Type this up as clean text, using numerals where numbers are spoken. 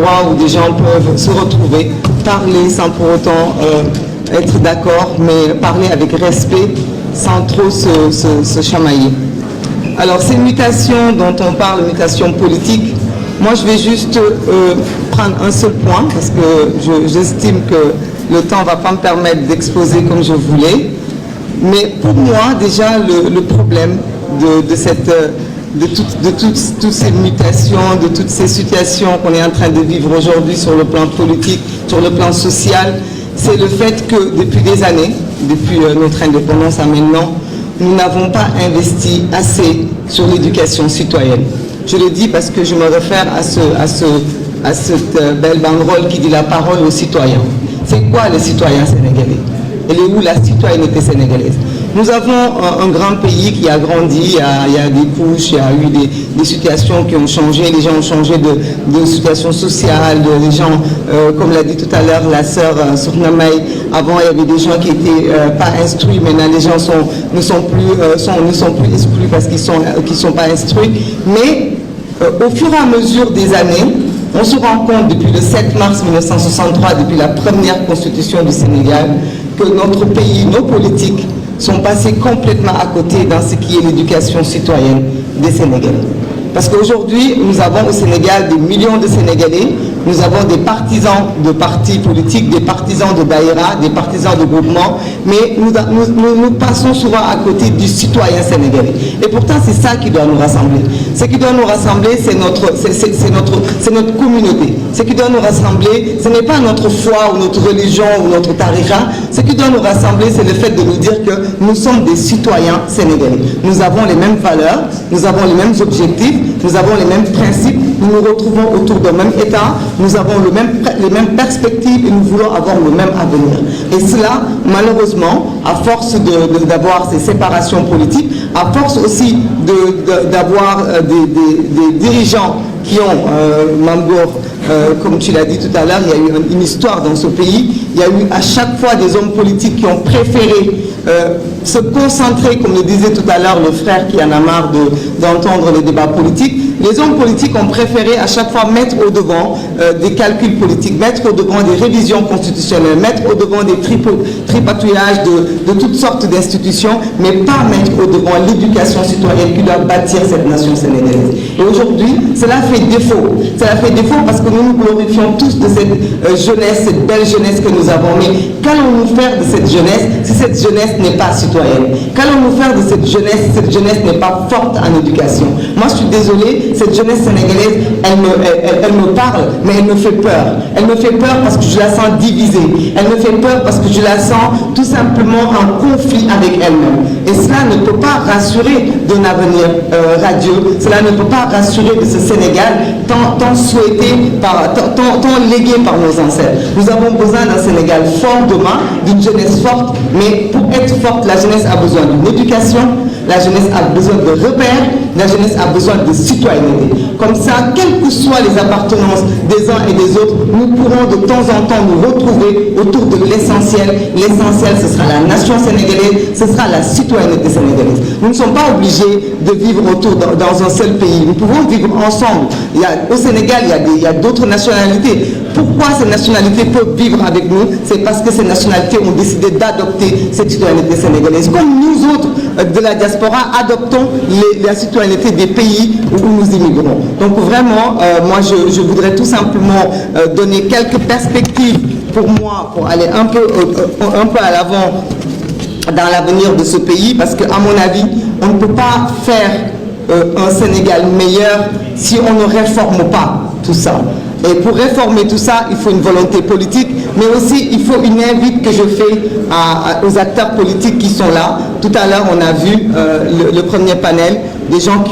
endroit où des gens peuvent se retrouver, parler sans pour autant être d'accord, mais parler avec respect, sans trop se chamailler. Alors ces mutations dont on parle, mutations politiques, moi je vais juste prendre un seul point, parce que j'estime que le temps ne va pas me permettre d'exposer comme je voulais. Mais pour moi, déjà, le problème de toutes ces mutations, de toutes ces situations qu'on est en train de vivre aujourd'hui sur le plan politique, sur le plan social, c'est le fait que depuis des années, depuis notre indépendance à maintenant, nous n'avons pas investi assez sur l'éducation citoyenne. Je le dis parce que je me réfère à cette belle banderole qui dit la parole aux citoyens. C'est quoi les citoyens sénégalais? Elle est où la citoyenneté sénégalaise? Nous avons un grand pays qui a grandi, il y a des couches, il y a eu des situations qui ont changé, les gens ont changé de situation sociale, les gens, comme l'a dit tout à l'heure la sœur Sournamay, avant il y avait des gens qui n'étaient pas instruits, maintenant les gens ne sont plus exclus parce qu'ils sont pas instruits, mais au fur et à mesure des années, on se rend compte depuis le 7 mars 1963, depuis la première constitution du Sénégal, que notre pays, nos politiques, sont passés complètement à côté dans ce qui est l'éducation citoyenne des Sénégalais. Parce qu'aujourd'hui, nous avons au Sénégal des millions de Sénégalais, nous avons des partisans de partis politiques, des partisans de daïra, des partisans de groupements, mais nous passons souvent à côté du citoyen sénégalais. Et pourtant, c'est ça qui doit nous rassembler. Ce qui doit nous rassembler, c'est notre communauté. Ce qui doit nous rassembler, ce n'est pas notre foi ou notre religion ou notre tariqa. Ce qui doit nous rassembler, c'est le fait de nous dire que nous sommes des citoyens sénégalais. Nous avons les mêmes valeurs, nous avons les mêmes objectifs, nous avons les mêmes principes, nous nous retrouvons autour d'un même État, nous avons les mêmes perspectives et nous voulons avoir le même avenir. Et cela, malheureusement, à force d'avoir ces séparations politiques, à force aussi d'avoir des dirigeants qui ont, Mamgour, comme tu l'as dit tout à l'heure, il y a eu une histoire dans ce pays, il y a eu à chaque fois des hommes politiques qui ont préféré se concentrer, comme le disait tout à l'heure le frère qui en a marre d'entendre les débats politiques. Les hommes politiques ont préféré à chaque fois mettre au devant des calculs politiques, mettre au devant des révisions constitutionnelles, mettre au devant des tripatouillages de toutes sortes d'institutions, mais pas mettre au devant l'éducation citoyenne qui doit bâtir cette nation sénégalaise. Et aujourd'hui, cela fait défaut. Cela fait défaut parce que nous nous glorifions tous de cette jeunesse, cette belle jeunesse que nous avons. Mais qu'allons-nous faire de cette jeunesse si cette jeunesse n'est pas citoyenne? Qu'allons-nous faire de cette jeunesse si cette jeunesse n'est pas forte en éducation? Moi, je suis désolée. Cette jeunesse sénégalaise, elle me parle, mais elle me fait peur. Elle me fait peur parce que je la sens divisée. Elle me fait peur parce que je la sens tout simplement en conflit avec elle-même. Et cela ne peut pas rassurer d'un avenir radieux. Cela ne peut pas rassurer de ce Sénégal tant souhaité, tant légué par nos ancêtres. Nous avons besoin d'un Sénégal fort demain, d'une jeunesse forte, mais pour être forte, la jeunesse a besoin d'une éducation, la jeunesse a besoin de repères, la jeunesse a besoin de citoyenneté. Comme ça, quelles que soient les appartenances des uns et des autres, nous pourrons de temps en temps nous retrouver autour de l'essentiel. L'essentiel, ce sera la nation sénégalaise, ce sera la citoyenneté sénégalaise. Nous ne sommes pas obligés de vivre dans un seul pays. Nous pouvons vivre ensemble. Au Sénégal, il y a d'autres nationalités. Pourquoi ces nationalités peuvent vivre avec nous? C'est parce que ces nationalités ont décidé d'adopter cette citoyenneté sénégalaise. Comme nous autres de la diaspora adoptons la citoyenneté des pays où nous immigrons. Donc vraiment, moi je voudrais tout simplement donner quelques perspectives pour moi, pour aller un peu à l'avant dans l'avenir de ce pays, parce qu'à mon avis, on ne peut pas faire un Sénégal meilleur si on ne réforme pas tout ça. Et pour réformer tout ça, il faut une volonté politique, mais aussi il faut une invite que je fais aux acteurs politiques qui sont là. Tout à l'heure, on a vu le premier panel, des gens qui